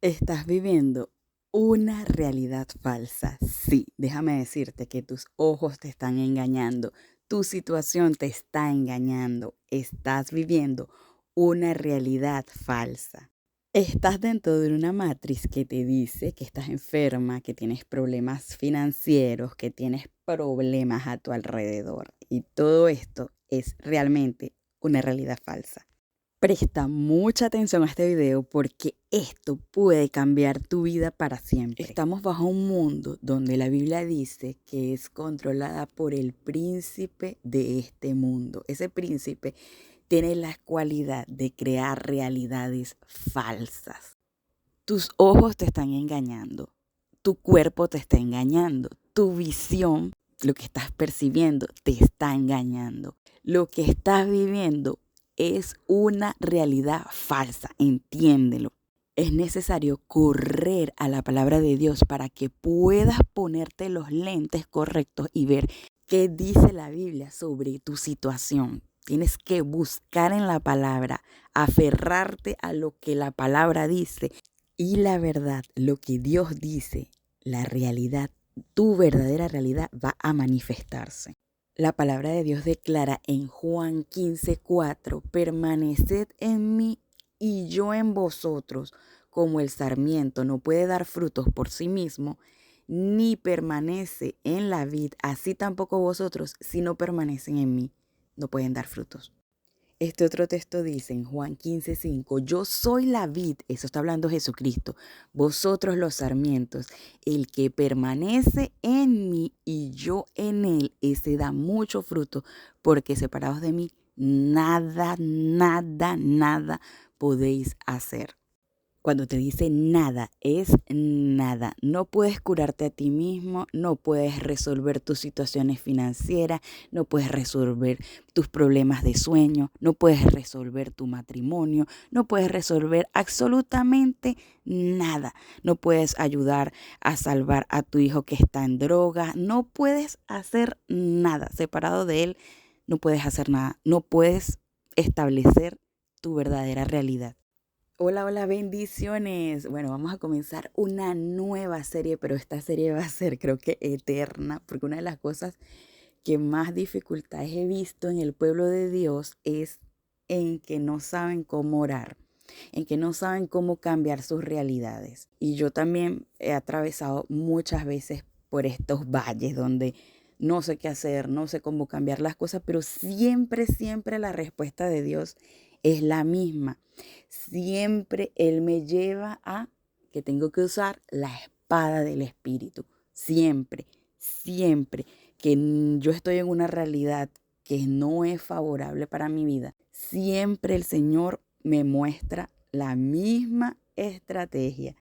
Estás viviendo una realidad falsa. Sí, déjame decirte que tus ojos te están engañando, tu situación te está engañando. Estás viviendo una realidad falsa. Estás dentro de una matriz que te dice que estás enferma, que tienes problemas financieros, que tienes problemas a tu alrededor. Y todo esto es realmente una realidad falsa. Presta mucha atención a este video porque esto puede cambiar tu vida para siempre. Estamos bajo un mundo donde la Biblia dice que es controlada por el príncipe de este mundo. Ese príncipe tiene la cualidad de crear realidades falsas. Tus ojos te están engañando, tu cuerpo te está engañando, tu visión, lo que estás percibiendo, te está engañando. Lo que estás viviendo es una realidad falsa, entiéndelo. Es necesario correr a la palabra de Dios para que puedas ponerte los lentes correctos y ver qué dice la Biblia sobre tu situación. Tienes que buscar en la palabra, aferrarte a lo que la palabra dice y la verdad, lo que Dios dice, la realidad, tu verdadera realidad va a manifestarse. La palabra de Dios declara en Juan 15:4, permaneced en mí y yo en vosotros, como el sarmiento no puede dar frutos por sí mismo, ni permanece en la vid, así tampoco vosotros, si no permanecen en mí, no pueden dar frutos. Este otro texto dice en Juan 15:5, yo soy la vid, eso está hablando Jesucristo, vosotros los sarmientos, el que permanece en mí y yo en él, ese da mucho fruto, porque separados de mí, nada, nada, nada podéis hacer. Cuando te dice nada, es nada. No puedes curarte a ti mismo, no puedes resolver tus situaciones financieras, no puedes resolver tus problemas de sueño, no puedes resolver tu matrimonio, no puedes resolver absolutamente nada. No puedes ayudar a salvar a tu hijo que está en droga, no puedes hacer nada. Separado de él, no puedes hacer nada. No puedes establecer tu verdadera realidad. Hola, hola, bendiciones. Bueno, vamos a comenzar una nueva serie, pero esta serie va a ser, creo que eterna, porque una de las cosas que más dificultades he visto en el pueblo de Dios es en que no saben cómo orar, en que no saben cómo cambiar sus realidades. Y yo también he atravesado muchas veces por estos valles donde no sé qué hacer, no sé cómo cambiar las cosas, pero siempre, siempre la respuesta de Dios es la misma. Siempre Él me lleva a que tengo que usar la espada del Espíritu. Siempre, siempre que yo estoy en una realidad que no es favorable para mi vida, siempre el Señor me muestra la misma estrategia.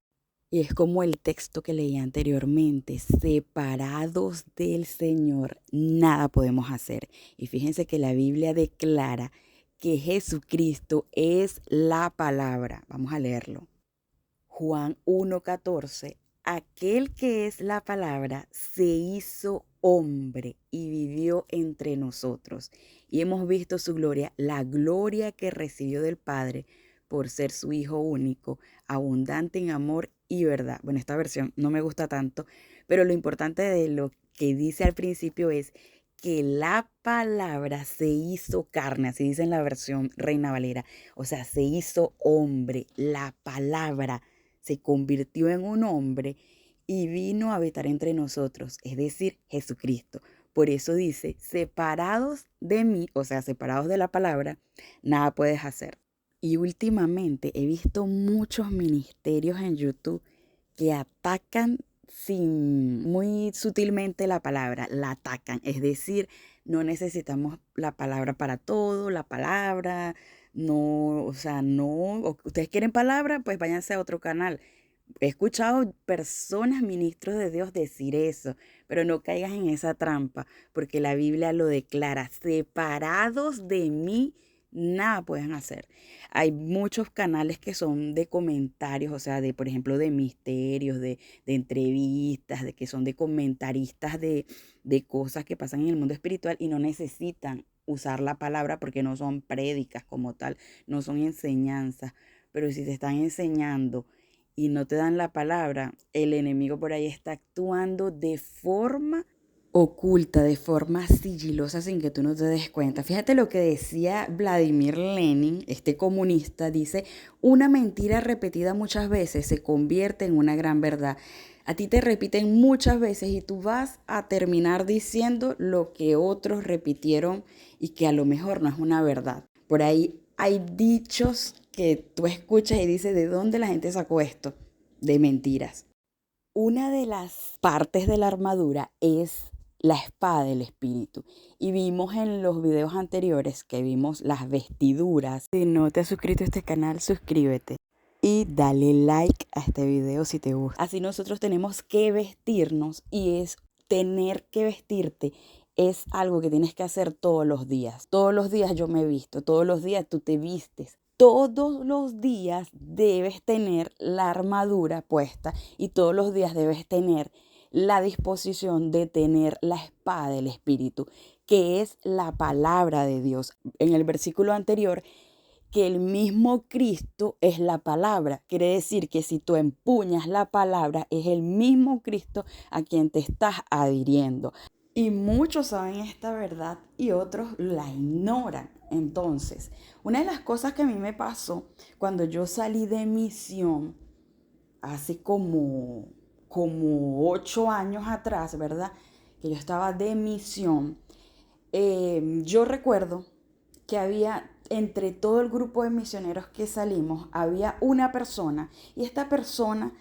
Y es como el texto que leí anteriormente, separados del Señor, nada podemos hacer. Y fíjense que la Biblia declara que Jesucristo es la palabra. Vamos a leerlo. Juan 1:14, aquel que es la palabra se hizo hombre y vivió entre nosotros. Y hemos visto su gloria, la gloria que recibió del Padre por ser su Hijo único, abundante en amor y verdad. Bueno, esta versión no me gusta tanto, pero lo importante de lo que dice al principio es que la palabra se hizo carne, así dice en la versión Reina Valera, o sea, se hizo hombre, la palabra se convirtió en un hombre y vino a habitar entre nosotros, es decir, Jesucristo. Por eso dice, separados de mí, o sea, separados de la palabra, nada puedes hacer. Y últimamente he visto muchos ministerios en YouTube que atacan sin muy sutilmente la palabra, la atacan. Es decir, no necesitamos la palabra para todo, la palabra, no, o sea, no, ustedes quieren palabra, pues váyanse a otro canal. He escuchado personas, ministros de Dios, decir eso, pero no caigas en esa trampa, porque la Biblia lo declara, separados de mí, nada pueden hacer. Hay muchos canales que son de comentarios, o sea, de, por ejemplo, de misterios, de entrevistas, de que son de comentaristas de cosas que pasan en el mundo espiritual y no necesitan usar la palabra porque no son prédicas como tal, no son enseñanzas, pero si te están enseñando y no te dan la palabra, el enemigo por ahí está actuando de forma oculta, de forma sigilosa sin que tú no te des cuenta. Fíjate lo que decía Vladimir Lenin, este comunista, dice, una mentira repetida muchas veces se convierte en una gran verdad. A ti te repiten muchas veces y tú vas a terminar diciendo lo que otros repitieron y que a lo mejor no es una verdad. Por ahí hay dichos que tú escuchas y dices, ¿de dónde la gente sacó esto? De mentiras. Una de las partes de la armadura es la espada del espíritu. Y vimos en los videos anteriores que vimos las vestiduras. Si no te has suscrito a este canal, suscríbete. Y dale like a este video si te gusta. Así nosotros tenemos que vestirnos y es tener que vestirte. Es algo que tienes que hacer todos los días. Todos los días yo me he visto, todos los días tú te vistes. Todos los días debes tener la armadura puesta y todos los días debes tener la disposición de tener la espada del Espíritu, que es la palabra de Dios. En el versículo anterior, que el mismo Cristo es la palabra. Quiere decir que si tú empuñas la palabra, es el mismo Cristo a quien te estás adhiriendo. Y muchos saben esta verdad y otros la ignoran. Entonces, una de las cosas que a mí me pasó cuando yo salí de misión, hace como 8 años atrás, ¿verdad? Que yo estaba de misión. Yo recuerdo que había, entre todo el grupo de misioneros que salimos, había una persona y esta persona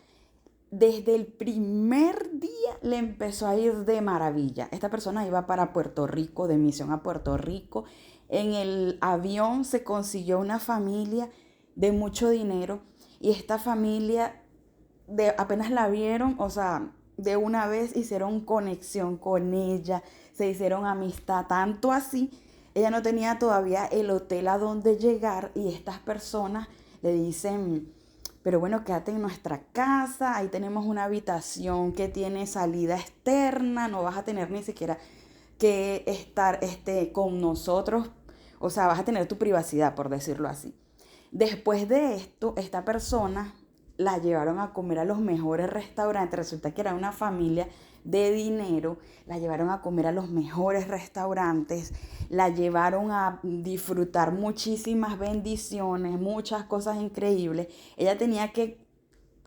desde el primer día le empezó a ir de maravilla. Esta persona iba para Puerto Rico, de misión a Puerto Rico. En el avión se consiguió una familia de mucho dinero y esta familia apenas la vieron, o sea, de una vez hicieron conexión con ella, se hicieron amistad, tanto así, ella no tenía todavía el hotel a donde llegar y estas personas le dicen, pero bueno, quédate en nuestra casa, ahí tenemos una habitación que tiene salida externa, no vas a tener ni siquiera que estar con nosotros, o sea, vas a tener tu privacidad, por decirlo así. Después de esto, esta persona la llevaron a comer a los mejores restaurantes. Resulta que era una familia de dinero. La llevaron a comer a los mejores restaurantes. La llevaron a disfrutar muchísimas bendiciones, muchas cosas increíbles. Ella tenía que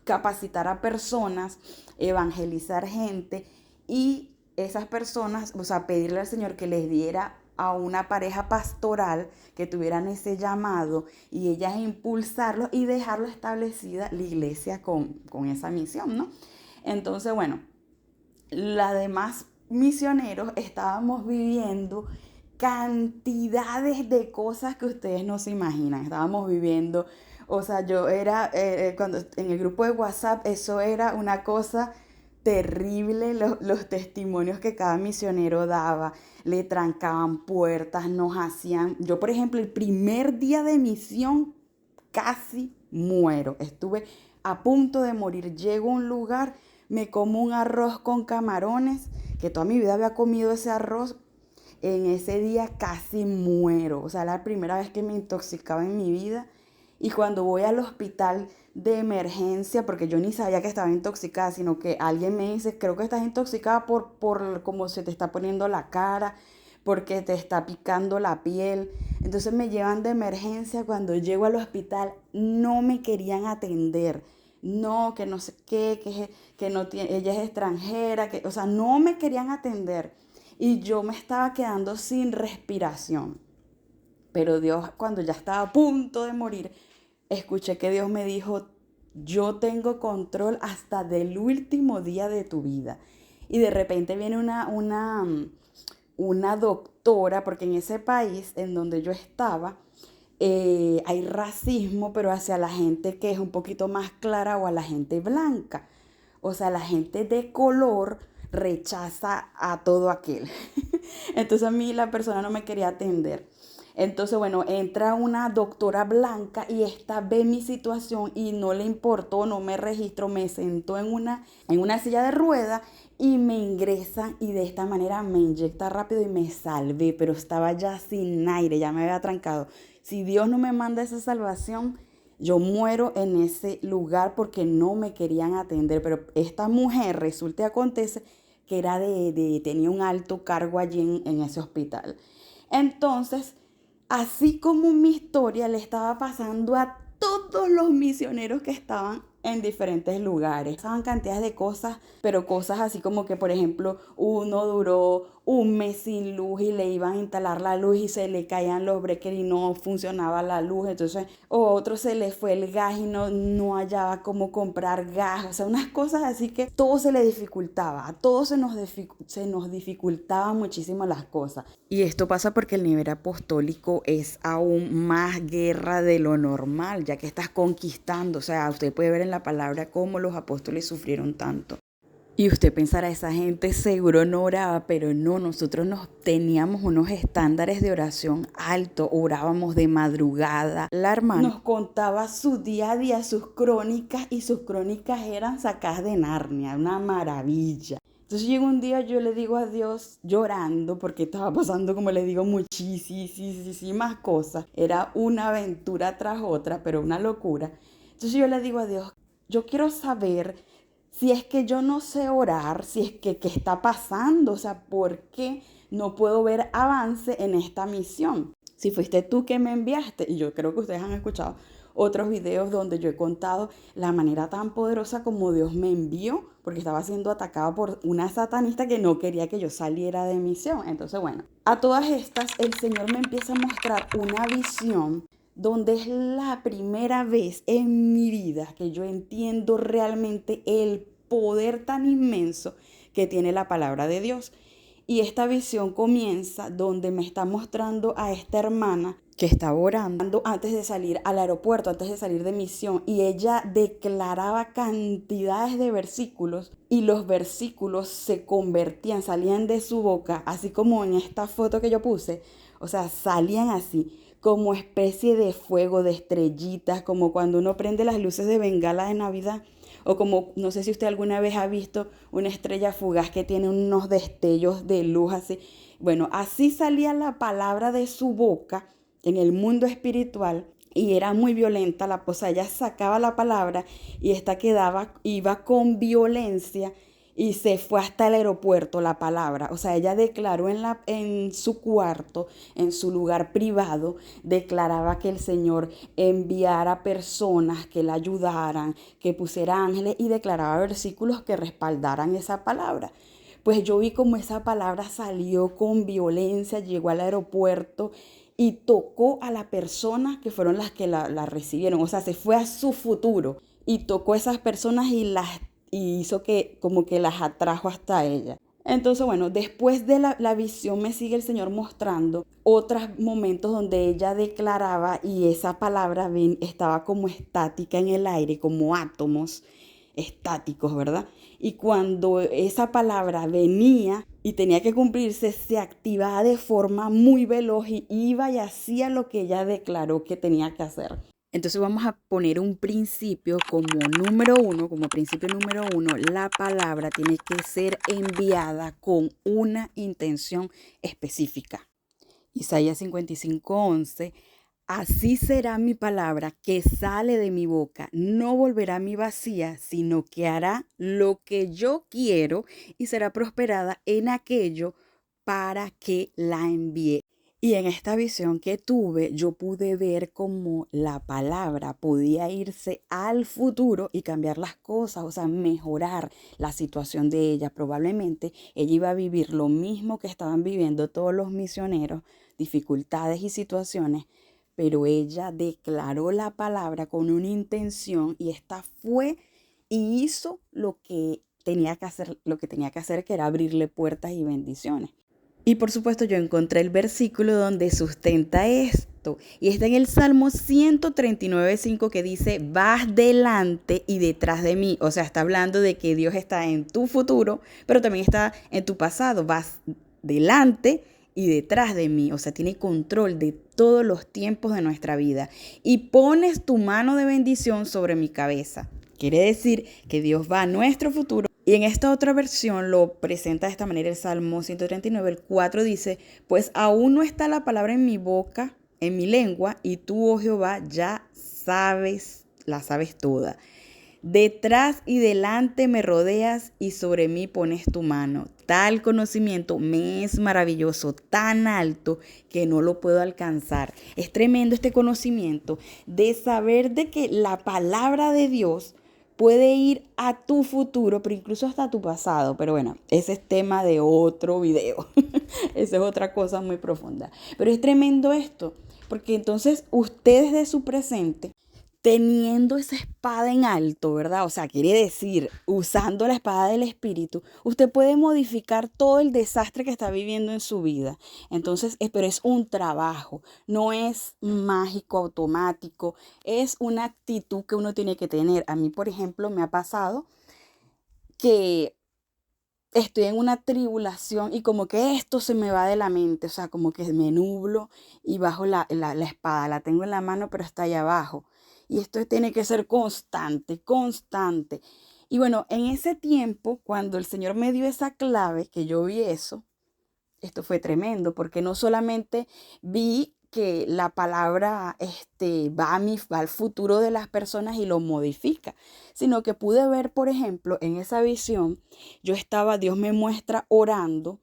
capacitar a personas, evangelizar gente y esas personas, o sea, pedirle al Señor que les diera a una pareja pastoral que tuvieran ese llamado y ellas impulsarlo y dejarlo establecida la iglesia con esa misión, ¿no? Entonces, bueno, las demás misioneros estábamos viviendo cantidades de cosas que ustedes no se imaginan. Estábamos viviendo, o sea, yo era, cuando en el grupo de WhatsApp, eso era una cosa terrible, los testimonios que cada misionero daba, le trancaban puertas, nos hacían, yo por ejemplo, el primer día de misión casi muero, estuve a punto de morir, llego a un lugar, me como un arroz con camarones, que toda mi vida había comido ese arroz, en ese día casi muero, o sea, la primera vez que me intoxicaba en mi vida. Y cuando voy al hospital de emergencia, porque yo ni sabía que estaba intoxicada, sino que alguien me dice, creo que estás intoxicada por cómo se te está poniendo la cara, porque te está picando la piel. Entonces me llevan de emergencia. Cuando llego al hospital no me querían atender. No, que no sé qué, que no tiene, ella es extranjera, o sea, no me querían atender. Y yo me estaba quedando sin respiración. Pero Dios, cuando ya estaba a punto de morir, escuché que Dios me dijo, yo tengo control hasta del último día de tu vida. Y de repente viene una doctora, porque en ese país en donde yo estaba, hay racismo, pero hacia la gente que es un poquito más clara o a la gente blanca. O sea, la gente de color rechaza a todo aquel. Entonces a mí la persona no me quería atender. Entonces, bueno, entra una doctora blanca y esta ve mi situación y no le importó, no me registró, me sentó en una silla de ruedas y me ingresa y de esta manera me inyecta rápido y me salvé, pero estaba ya sin aire, ya me había trancado. Si Dios no me manda esa salvación, Yo muero en ese lugar porque no me querían atender, pero esta mujer resulta y acontece que tenía un alto cargo allí en ese hospital. Entonces, así como mi historia le estaba pasando a todos los misioneros que estaban en diferentes lugares. Pasaban cantidades de cosas, pero cosas así como que, por ejemplo, uno duró un mes sin luz y le iban a instalar la luz y se le caían los breakers y no funcionaba la luz. Entonces, o otro se le fue el gas y no hallaba cómo comprar gas. O sea, unas cosas así que todo se le dificultaba. A todos se nos dificultaban muchísimo las cosas. Y esto pasa porque el nivel apostólico es aún más guerra de lo normal, ya que estás conquistando. O sea, usted puede ver en la palabra cómo los apóstoles sufrieron tanto. Y usted pensará, esa gente seguro no oraba, pero no, nosotros teníamos unos estándares de oración altos, orábamos de madrugada. La hermana nos contaba su día a día, sus crónicas, y sus crónicas eran sacadas de Narnia, una maravilla. Entonces llegó un día, yo le digo a Dios llorando porque estaba pasando, como le digo, muchísimas cosas. Era una aventura tras otra, pero una locura. Entonces yo le digo a Dios, yo quiero saber si es que yo no sé orar, si es que qué está pasando, o sea, ¿por qué no puedo ver avance en esta misión? Si fuiste tú que me enviaste, y yo creo que ustedes han escuchado otros videos donde yo he contado la manera tan poderosa como Dios me envió, porque estaba siendo atacada por una satanista que no quería que yo saliera de misión. Entonces, bueno, a todas estas el Señor me empieza a mostrar una visión donde es la primera vez en mi vida que yo entiendo realmente el poder tan inmenso que tiene la palabra de Dios. Y esta visión comienza donde me está mostrando a esta hermana que estaba orando antes de salir al aeropuerto, antes de salir de misión, y ella declaraba cantidades de versículos y los versículos se convertían, salían de su boca, así como en esta foto que yo puse, o sea, salían así como especie de fuego, de estrellitas, como cuando uno prende las luces de bengala de Navidad. O como, no sé si usted alguna vez ha visto una estrella fugaz que tiene unos destellos de luz así. Bueno, así salía la palabra de su boca en el mundo espiritual y era muy violenta la cosa. Ella sacaba la palabra y esta iba con violencia y se fue hasta el aeropuerto la palabra. O sea, ella declaró en su cuarto, en su lugar privado, declaraba que el Señor enviara personas que la ayudaran, que pusiera ángeles, y declaraba versículos que respaldaran esa palabra. Pues yo vi como esa palabra salió con violencia, llegó al aeropuerto y tocó a las personas que fueron las que la recibieron. O sea, se fue a su futuro y tocó a esas personas y hizo que como que las atrajo hasta ella. Entonces, bueno, después de la visión me sigue el Señor mostrando otros momentos donde ella declaraba y esa palabra estaba como estática en el aire, como átomos estáticos, ¿verdad? Y cuando esa palabra venía y tenía que cumplirse, se activaba de forma muy veloz y iba y hacía lo que ella declaró que tenía que hacer. Entonces vamos a poner un principio como principio número uno, la palabra tiene que ser enviada con una intención específica. Isaías 55:11, así será mi palabra que sale de mi boca, no volverá a mí vacía, sino que hará lo que yo quiero y será prosperada en aquello para que la envíe. Y en esta visión que tuve, yo pude ver cómo la palabra podía irse al futuro y cambiar las cosas, o sea, mejorar la situación de ella. Probablemente ella iba a vivir lo mismo que estaban viviendo todos los misioneros, dificultades y situaciones, pero ella declaró la palabra con una intención y esta fue y hizo lo que tenía que hacer, que era abrirle puertas y bendiciones. Y por supuesto yo encontré el versículo donde sustenta esto. Y está en el Salmo 139:5 que dice, vas delante y detrás de mí. O sea, está hablando de que Dios está en tu futuro, pero también está en tu pasado. Vas delante y detrás de mí. O sea, tiene control de todos los tiempos de nuestra vida. Y pones tu mano de bendición sobre mi cabeza. Quiere decir que Dios va a nuestro futuro. Y en esta otra versión lo presenta de esta manera el Salmo 139, el 4 dice, pues aún no está la palabra en mi boca, en mi lengua y tú, oh Jehová, ya la sabes toda. Detrás y delante me rodeas y sobre mí pones tu mano. Tal conocimiento me es maravilloso, tan alto que no lo puedo alcanzar. Es tremendo este conocimiento de saber de que la palabra de Dios puede ir a tu futuro, pero incluso hasta tu pasado. Pero bueno, ese es tema de otro video. Esa es otra cosa muy profunda. Pero es tremendo esto, porque entonces ustedes de su presente teniendo esa espada en alto, ¿verdad? O sea, quiere decir, usando la espada del Espíritu, usted puede modificar todo el desastre que está viviendo en su vida. Entonces, pero es un trabajo, no es mágico, automático, es una actitud que uno tiene que tener. A mí, por ejemplo, me ha pasado que estoy en una tribulación y como que esto se me va de la mente, o sea, como que me nublo y bajo la espada, la tengo en la mano, pero está allá abajo. Y esto tiene que ser constante, constante. Y bueno, en ese tiempo, cuando el Señor me dio esa clave, que yo vi eso, esto fue tremendo, porque no solamente vi que la palabra va al futuro de las personas y lo modifica, sino que pude ver, por ejemplo, en esa visión, Dios me muestra orando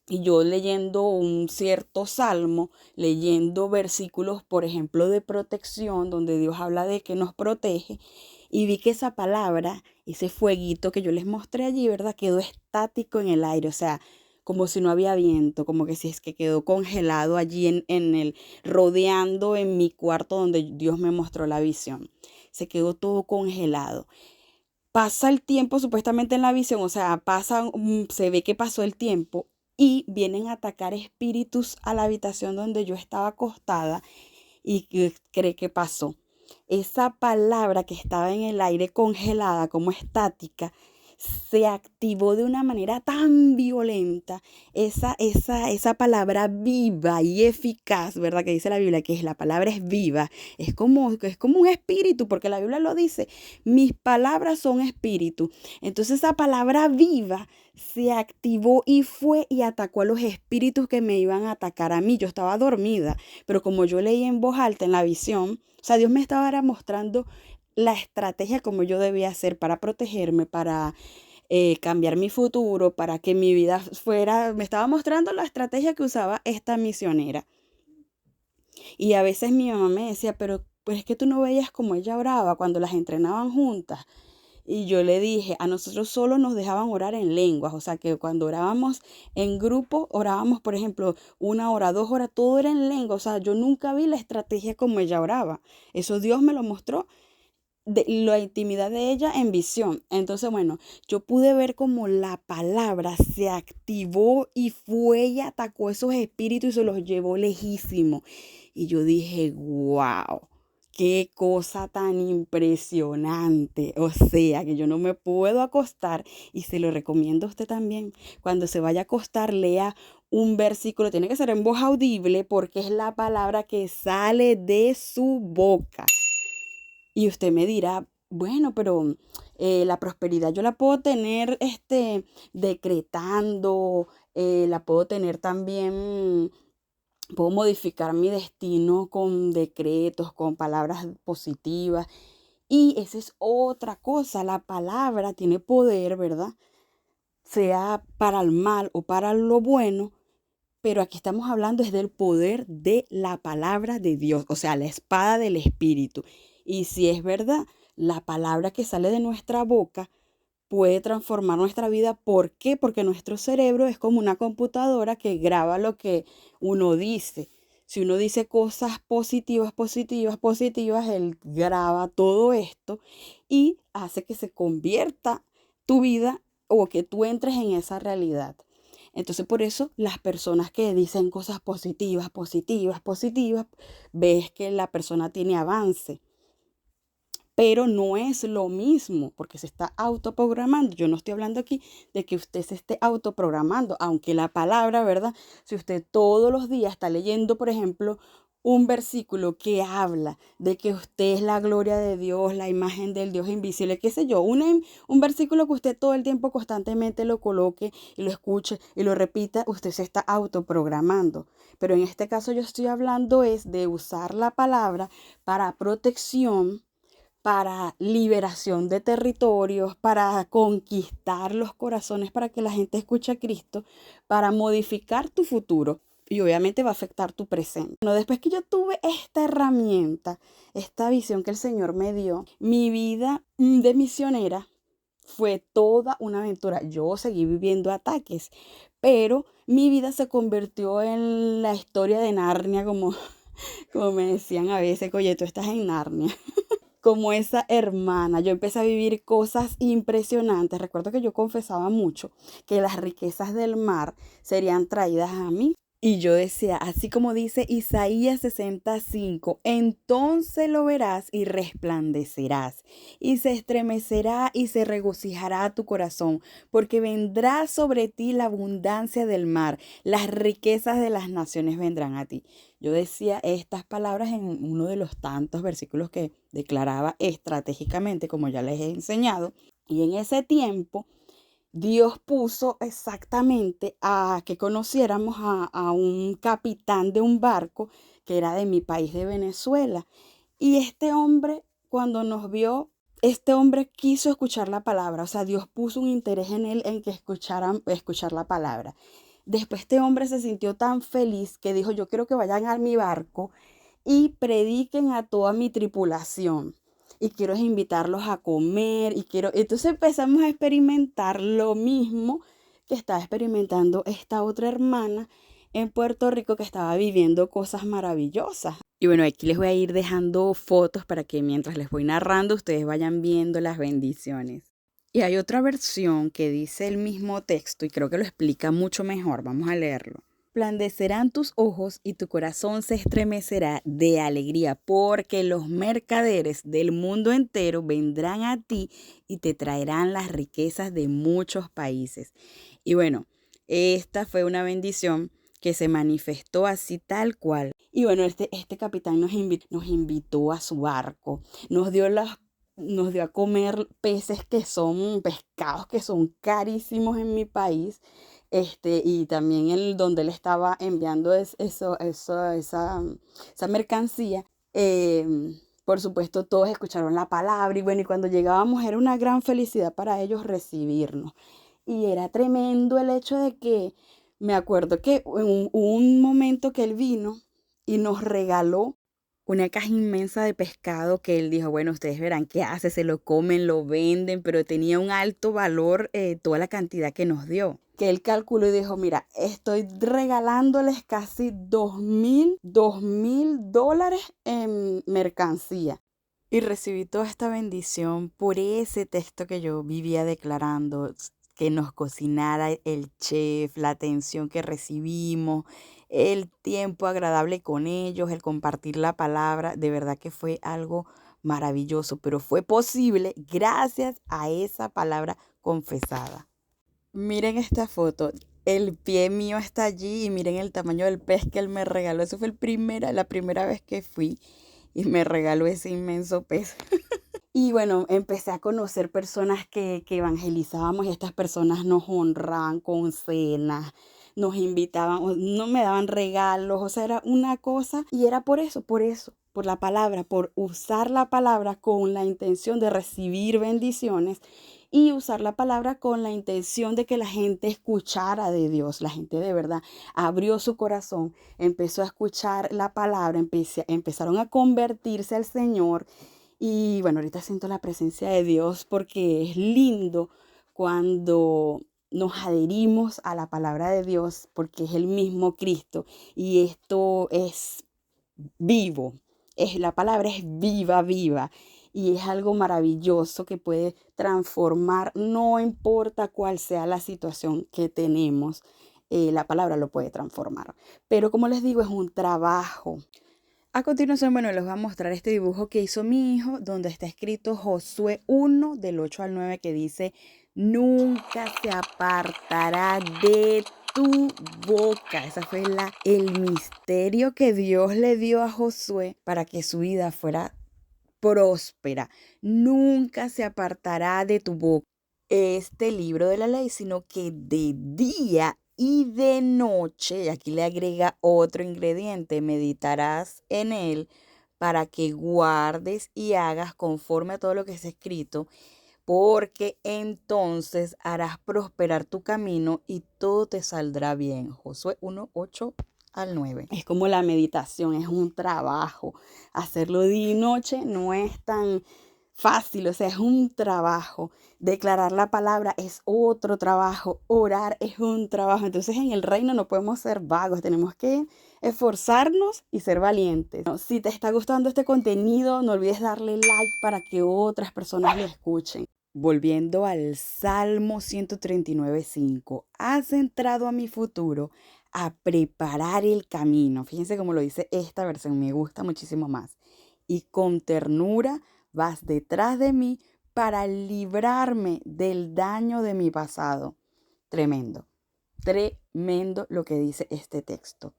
y yo leyendo un cierto salmo, leyendo versículos, por ejemplo, de protección, donde Dios habla de que nos protege, y vi que esa palabra, ese fueguito que yo les mostré allí, ¿verdad? Quedó estático en el aire, o sea, como si no había viento, como que si es que quedó congelado allí rodeando en mi cuarto donde Dios me mostró la visión. Se quedó todo congelado. Pasa el tiempo supuestamente en la visión, o sea, se ve que pasó el tiempo y vienen a atacar espíritus a la habitación donde yo estaba acostada y ¿qué cree que pasó? Esa palabra que estaba en el aire congelada como estática se activó de una manera tan violenta, esa palabra viva y eficaz, ¿verdad? Que dice la Biblia, que la palabra es viva, es como un espíritu, porque la Biblia lo dice, mis palabras son espíritu. Entonces esa palabra viva se activó y fue y atacó a los espíritus que me iban a atacar a mí. Yo estaba dormida, pero como yo leí en voz alta en la visión, o sea, Dios me estaba ahora mostrando la estrategia como yo debía hacer para protegerme, para cambiar mi futuro, para que mi vida me estaba mostrando la estrategia que usaba esta misionera. Y a veces mi mamá me decía, pero pues es que tú no veías como ella oraba cuando las entrenaban juntas. Y yo le dije, a nosotros solo nos dejaban orar en lenguas, o sea que cuando orábamos en grupo, orábamos, por ejemplo, 1 hora, 2 horas, todo era en lengua, o sea, yo nunca vi la estrategia como ella oraba. Eso Dios me lo mostró de la intimidad de ella en visión. Entonces, bueno, yo pude ver como la palabra se activó y fue y atacó esos espíritus y se los llevó lejísimo. Y yo dije, wow. Qué cosa tan impresionante. O sea, que yo no me puedo acostar y se lo recomiendo a usted también. Cuando se vaya a acostar, lea un versículo. Tiene que ser en voz audible porque es la palabra que sale de su boca. Y usted me dirá, bueno, pero la prosperidad yo la puedo tener decretando, la puedo tener también, puedo modificar mi destino con decretos, con palabras positivas. Y esa es otra cosa, la palabra tiene poder, ¿verdad? Sea para el mal o para lo bueno, pero aquí estamos hablando es del poder de la palabra de Dios, o sea, la espada del Espíritu. Y si es verdad, la palabra que sale de nuestra boca puede transformar nuestra vida. ¿Por qué? Porque nuestro cerebro es como una computadora que graba lo que uno dice. Si uno dice cosas positivas, positivas, positivas, él graba todo esto y hace que se convierta tu vida o que tú entres en esa realidad. Entonces, por eso las personas que dicen cosas positivas, positivas, positivas, ves que la persona tiene avance. Pero no es lo mismo porque se está autoprogramando. Yo no estoy hablando aquí de que usted se esté autoprogramando, aunque la palabra, ¿verdad? Si usted todos los días está leyendo, por ejemplo, un versículo que habla de que usted es la gloria de Dios, la imagen del Dios invisible, qué sé yo, un versículo que usted todo el tiempo constantemente lo coloque y lo escuche y lo repita, usted se está autoprogramando. Pero en este caso yo estoy hablando es de usar la palabra para protección, para liberación de territorios, para conquistar los corazones, para que la gente escuche a Cristo, para modificar tu futuro y obviamente va a afectar tu presente. Bueno, después que yo tuve esta herramienta, esta visión que el Señor me dio, mi vida de misionera fue toda una aventura. Yo seguí viviendo ataques, pero mi vida se convirtió en la historia de Narnia, como me decían a veces, oye, tú estás en Narnia como esa hermana. Yo empecé a vivir cosas impresionantes. Recuerdo que yo confesaba mucho que las riquezas del mar serían traídas a mí. Y yo decía, así como dice Isaías 65, entonces lo verás y resplandecerás, y se estremecerá y se regocijará tu corazón, porque vendrá sobre ti la abundancia del mar, las riquezas de las naciones vendrán a ti. Yo decía estas palabras en uno de los tantos versículos que declaraba estratégicamente, como ya les he enseñado, y en ese tiempo Dios puso exactamente a que conociéramos a un capitán de un barco que era de mi país, de Venezuela. Y este hombre, cuando nos vio, este hombre quiso escuchar la palabra. O sea, Dios puso un interés en él en que escuchar la palabra. Después este hombre se sintió tan feliz que dijo, yo quiero que vayan a mi barco y prediquen a toda mi tripulación y quiero invitarlos a comer y quiero... Entonces empezamos a experimentar lo mismo que estaba experimentando esta otra hermana en Puerto Rico que estaba viviendo cosas maravillosas. Y bueno, aquí les voy a ir dejando fotos para que mientras les voy narrando ustedes vayan viendo las bendiciones. Y hay otra versión que dice el mismo texto y creo que lo explica mucho mejor. Vamos a leerlo. Resplandecerán tus ojos y tu corazón se estremecerá de alegría, porque los mercaderes del mundo entero vendrán a ti y te traerán las riquezas de muchos países. Y bueno, esta fue una bendición que se manifestó así tal cual. Y bueno, este capitán nos invitó a su barco, nos dio a comer pescados que son carísimos en mi país. Y también donde él estaba enviando esa mercancía. Por supuesto, todos escucharon la palabra y bueno, y cuando llegábamos era una gran felicidad para ellos recibirnos. Y era tremendo el hecho de que me acuerdo que hubo un momento que él vino y nos regaló una caja inmensa de pescado que él dijo, bueno, ustedes verán qué hace, se lo comen, lo venden, pero tenía un alto valor toda la cantidad que nos dio. Que él calculó y dijo, mira, estoy regalándoles casi $2,000 en mercancía. Y recibí toda esta bendición por ese texto que yo vivía declarando, que nos cocinara el chef, la atención que recibimos, el tiempo agradable con ellos, el compartir la palabra. De verdad que fue algo maravilloso, pero fue posible gracias a esa palabra confesada. Miren esta foto. El pie mío está allí y miren el tamaño del pez que él me regaló. Eso fue la primera vez que fui y me regaló ese inmenso pez. Y bueno, empecé a conocer personas que evangelizábamos y estas personas nos honraban con cenas, nos invitaban, no me daban regalos, o sea, era una cosa y era por eso, por la palabra, por usar la palabra con la intención de recibir bendiciones y usar la palabra con la intención de que la gente escuchara de Dios. La gente de verdad abrió su corazón, empezó a escuchar la palabra, empezaron a convertirse al Señor. Y bueno, ahorita siento la presencia de Dios porque es lindo cuando nos adherimos a la palabra de Dios porque es el mismo Cristo y esto es vivo. La palabra es viva, viva. Y es algo maravilloso que puede transformar, no importa cuál sea la situación que tenemos, la palabra lo puede transformar. Pero como les digo, es un trabajo. A continuación, bueno, les voy a mostrar este dibujo que hizo mi hijo, donde está escrito Josué 1, del 8 al 9, que dice, nunca se apartará de tu boca. Ese fue el misterio que Dios le dio a Josué para que su vida fuera próspera. Nunca se apartará de tu boca este libro de la ley, sino que de día y de noche, y aquí le agrega otro ingrediente, meditarás en él para que guardes y hagas conforme a todo lo que está escrito, porque entonces harás prosperar tu camino y todo te saldrá bien. Josué 1:8 al 9. Es como la meditación, es un trabajo. Hacerlo día y noche no es tan fácil, o sea, es un trabajo. Declarar la palabra es otro trabajo. Orar es un trabajo. Entonces en el reino no podemos ser vagos, tenemos que esforzarnos y ser valientes. Si te está gustando este contenido, no olvides darle like para que otras personas lo escuchen. Volviendo al Salmo 139:5, has entrado a mi futuro a preparar el camino. Fíjense cómo lo dice esta versión, me gusta muchísimo más. Y con ternura vas detrás de mí para librarme del daño de mi pasado. Tremendo, tremendo lo que dice este texto.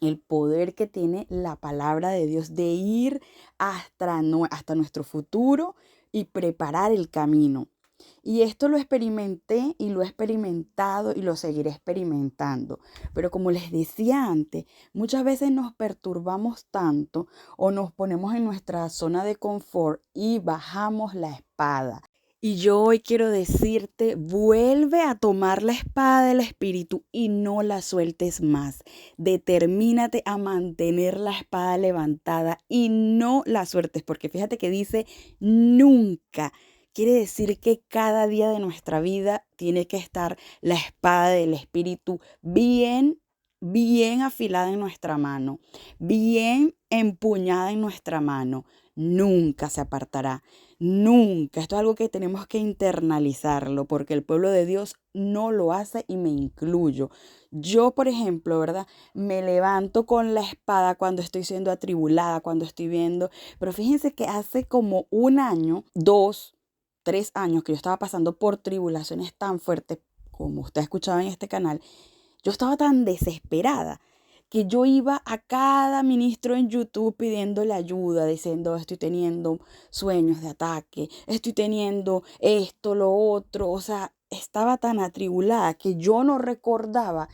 El poder que tiene la palabra de Dios de ir hasta nuestro futuro y preparar el camino. Y esto lo experimenté y lo he experimentado y lo seguiré experimentando. Pero como les decía antes, muchas veces nos perturbamos tanto o nos ponemos en nuestra zona de confort y bajamos la espada. Y yo hoy quiero decirte, vuelve a tomar la espada del Espíritu y no la sueltes más. Determínate a mantener la espada levantada y no la sueltes, porque fíjate que dice nunca. Quiere decir que cada día de nuestra vida tiene que estar la espada del Espíritu bien, bien afilada en nuestra mano, bien empuñada en nuestra mano. Nunca se apartará. Nunca. Esto es algo que tenemos que internalizarlo porque el pueblo de Dios no lo hace y me incluyo. Yo, por ejemplo, ¿verdad? Me levanto con la espada cuando estoy siendo atribulada, cuando estoy viendo. Pero fíjense que hace como 1 año, 2, 3 años que yo estaba pasando por tribulaciones tan fuertes como usted ha escuchado en este canal, yo estaba tan desesperada que yo iba a cada ministro en YouTube pidiéndole ayuda, diciendo, estoy teniendo sueños de ataque, estoy teniendo esto, lo otro. O sea, estaba tan atribulada que yo no recordaba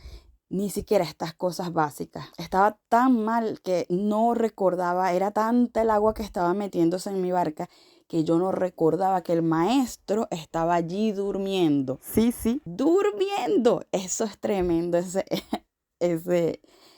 ni siquiera estas cosas básicas. Estaba tan mal que no recordaba, era tanta el agua que estaba metiéndose en mi barca que yo no recordaba que el maestro estaba allí durmiendo. Sí, sí, durmiendo. Eso es tremendo,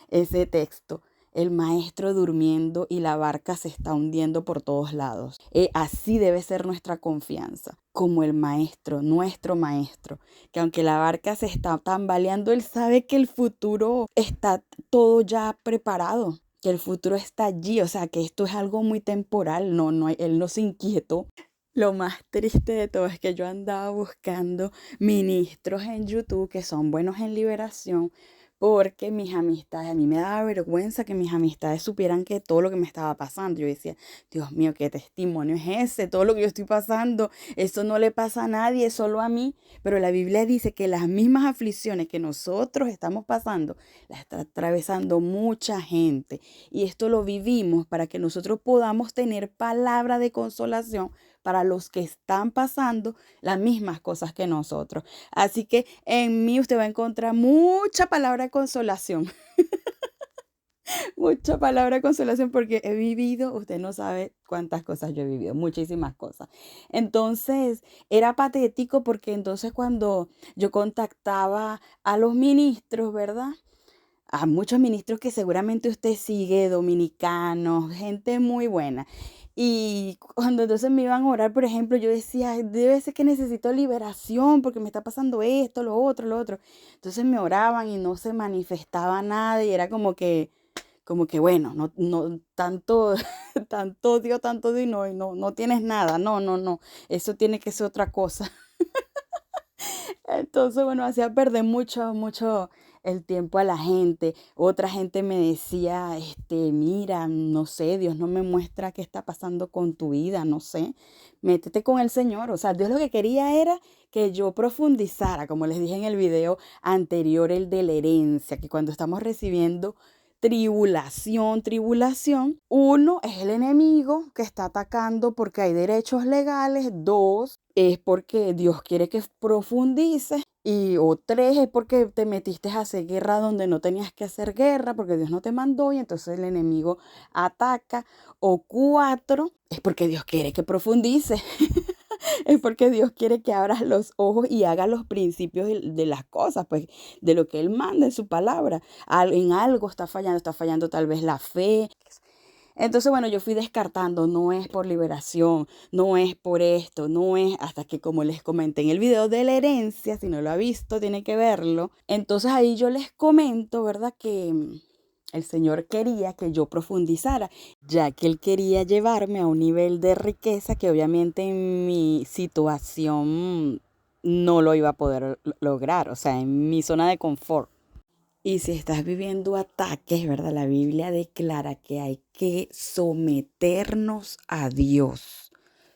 ese texto. El maestro durmiendo y la barca se está hundiendo por todos lados. Así debe ser nuestra confianza, como el maestro, nuestro maestro, que aunque la barca se está tambaleando, él sabe que el futuro está todo ya preparado, que el futuro está allí, o sea, que esto es algo muy temporal, él no se inquietó. Lo más triste de todo es que yo andaba buscando ministros en YouTube que son buenos en liberación, porque mis amistades, a mí me daba vergüenza que mis amistades supieran que todo lo que me estaba pasando. Yo decía, Dios mío, qué testimonio es ese, todo lo que yo estoy pasando, eso no le pasa a nadie, solo a mí. Pero la Biblia dice que las mismas aflicciones que nosotros estamos pasando, las está atravesando mucha gente. Y esto lo vivimos para que nosotros podamos tener palabra de consolación para los que están pasando las mismas cosas que nosotros. Así que en mí usted va a encontrar mucha palabra de consolación. Mucha palabra de consolación porque he vivido, usted no sabe cuántas cosas yo he vivido, muchísimas cosas. Entonces, era patético porque entonces cuando yo contactaba a los ministros, ¿verdad? A muchos ministros que seguramente usted sigue, dominicanos, gente muy buena. Y cuando entonces me iban a orar, por ejemplo, yo decía, debe ser que necesito liberación porque me está pasando esto, lo otro, lo otro. Entonces me oraban y no se manifestaba nada y era como que bueno, no, tanto, tanto Dios y no tienes nada, no, eso tiene que ser otra cosa. Entonces, bueno, hacía perder mucho el tiempo a la gente. Otra gente me decía, mira, no sé, Dios no me muestra qué está pasando con tu vida, no sé, métete con el Señor. O sea, Dios lo que quería era que yo profundizara, como les dije en el video anterior, el de la herencia, que cuando estamos recibiendo tribulación, uno es el enemigo que está atacando porque hay derechos legales, dos es porque Dios quiere que profundices o tres es porque te metiste a hacer guerra donde no tenías que hacer guerra porque Dios no te mandó y entonces el enemigo ataca, o cuatro es porque Dios quiere que profundices. Es porque Dios quiere que abras los ojos y hagas los principios de las cosas, pues de lo que Él manda en su palabra. En algo está fallando tal vez la fe. Entonces, bueno, yo fui descartando, no es por liberación, no es por esto, no es hasta que, como les comenté en el video de la herencia, si no lo ha visto, tiene que verlo. Entonces ahí yo les comento, ¿verdad? Que el Señor quería que yo profundizara, ya que Él quería llevarme a un nivel de riqueza que obviamente en mi situación no lo iba a poder lograr, o sea, en mi zona de confort. Y si estás viviendo ataques, ¿verdad? La Biblia declara que hay que someternos a Dios.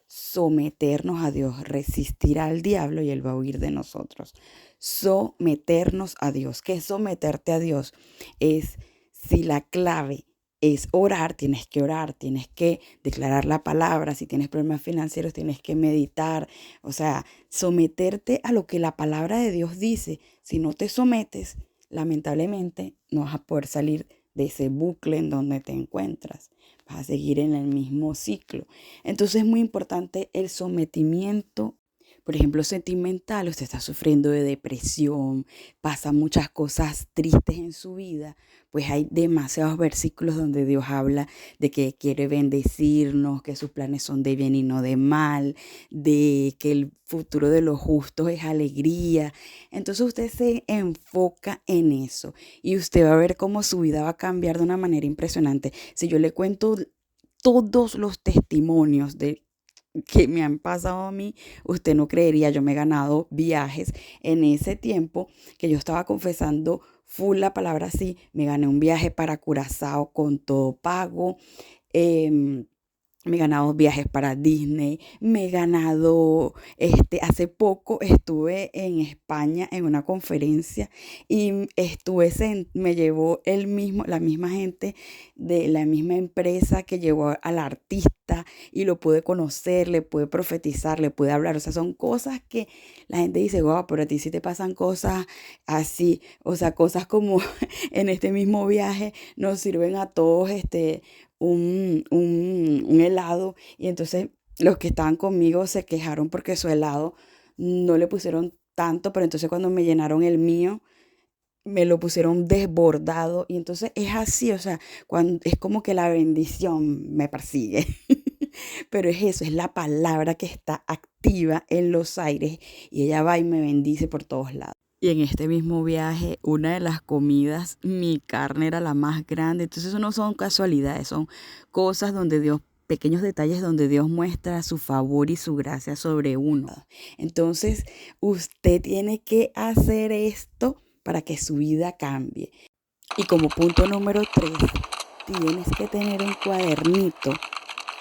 Someternos a Dios, resistir al diablo y él va a huir de nosotros. Someternos a Dios. ¿Qué es someterte a Dios? Es si la clave es orar, tienes que declarar la palabra. Si tienes problemas financieros, tienes que meditar. O sea, someterte a lo que la palabra de Dios dice. Si no te sometes, lamentablemente no vas a poder salir de ese bucle en donde te encuentras. Vas a seguir en el mismo ciclo. Entonces es muy importante el sometimiento. Por ejemplo, sentimental, usted está sufriendo de depresión, pasa muchas cosas tristes en su vida, pues hay demasiados versículos donde Dios habla de que quiere bendecirnos, que sus planes son de bien y no de mal, de que el futuro de los justos es alegría. Entonces usted se enfoca en eso y usted va a ver cómo su vida va a cambiar de una manera impresionante. Si yo le cuento todos los testimonios que me han pasado a mí, usted no creería, yo me he ganado viajes en ese tiempo que yo estaba confesando full la palabra así, me gané un viaje para Curazao con todo pago. Me he ganado viajes para Disney, me he ganado, hace poco estuve en España en una conferencia y me llevó la misma gente de la misma empresa que llevó al artista y lo pude conocer, le pude profetizar, le pude hablar. O sea, son cosas que la gente dice, wow, pero a ti sí te pasan cosas así. O sea, cosas como en este mismo viaje nos sirven a todos, un helado y entonces los que estaban conmigo se quejaron porque su helado no le pusieron tanto, pero entonces cuando me llenaron el mío, me lo pusieron desbordado y entonces es así, o sea, cuando es como que la bendición me persigue. Pero es eso, es la palabra que está activa en los aires y ella va y me bendice por todos lados. Y en este mismo viaje, una de las comidas, mi carne era la más grande. Entonces eso no son casualidades, son cosas donde Dios, pequeños detalles donde Dios muestra su favor y su gracia sobre uno. Entonces usted tiene que hacer esto para que su vida cambie. Y como punto número 3, tienes que tener un cuadernito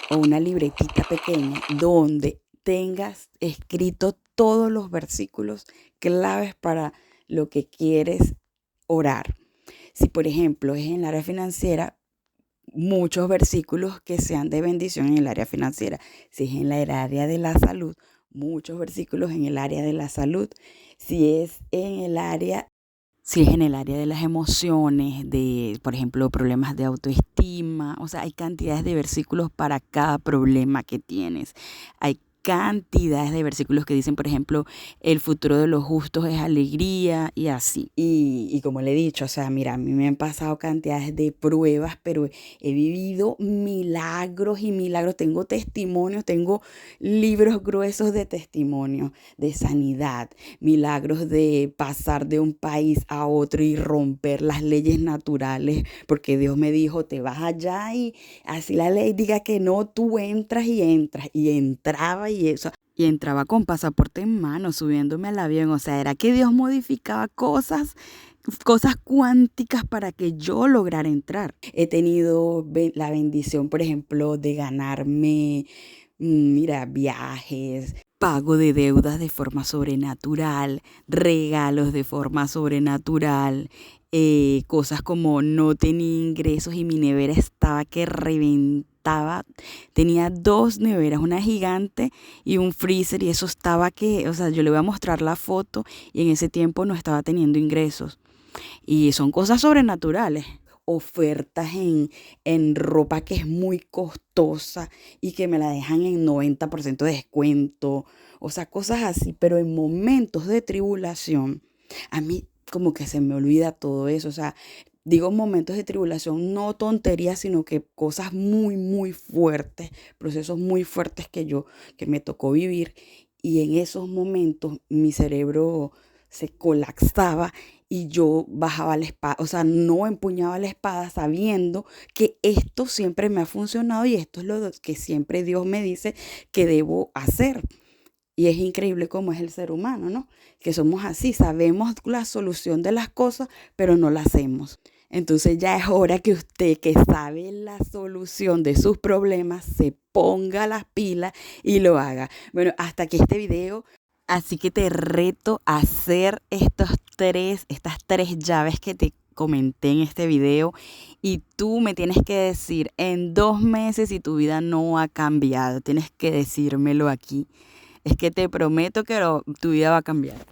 o una libretita pequeña donde tengas escrito todos los versículos claves para lo que quieres orar. Si por ejemplo es en el área financiera, muchos versículos que sean de bendición en el área financiera. Si es en el área de la salud, muchos versículos en el área de la salud. Si es en el área de las emociones, de, por ejemplo, problemas de autoestima, o sea, hay cantidades de versículos para cada problema que tienes. Hay cantidades de versículos que dicen, por ejemplo, el futuro de los justos es alegría y así. Y como le he dicho, o sea, mira, a mí me han pasado cantidades de pruebas, pero he vivido milagros y milagros. Tengo testimonios, tengo libros gruesos de testimonios, de sanidad, milagros de pasar de un país a otro y romper las leyes naturales, porque Dios me dijo, te vas allá y así la ley diga que no, tú entras y entraba y eso. Y entraba con pasaporte en mano, subiéndome al avión. O sea, era que Dios modificaba cosas cosas cuánticas para que yo lograra entrar. He tenido la bendición, por ejemplo, de ganarme, mira, viajes, pago de deudas de forma sobrenatural, regalos de forma sobrenatural, cosas como no tenía ingresos y mi nevera estaba que reventaba. Tenía dos neveras, una gigante y un freezer, y eso estaba que, o sea, yo le voy a mostrar la foto, y en ese tiempo no estaba teniendo ingresos. Y son cosas sobrenaturales. Ofertas en ropa que es muy costosa y que me la dejan en 90% de descuento. O sea, cosas así. Pero en momentos de tribulación, a mí como que se me olvida todo eso. O sea, digo momentos de tribulación, no tonterías, sino que cosas muy, muy fuertes, procesos muy fuertes que me tocó vivir. Y en esos momentos mi cerebro se colapsaba y yo bajaba la espada, o sea, no empuñaba la espada sabiendo que esto siempre me ha funcionado y esto es lo que siempre Dios me dice que debo hacer. Y es increíble cómo es el ser humano, ¿no? Que somos así, sabemos la solución de las cosas, pero no la hacemos. Entonces ya es hora que usted, que sabe la solución de sus problemas, se ponga las pilas y lo haga. Bueno, hasta aquí este video. Así que te reto a hacer estas tres llaves que te comenté en este video, y tú me tienes que decir en 2 meses si tu vida no ha cambiado. Tienes que decírmelo aquí. Es que te prometo que tu vida va a cambiar.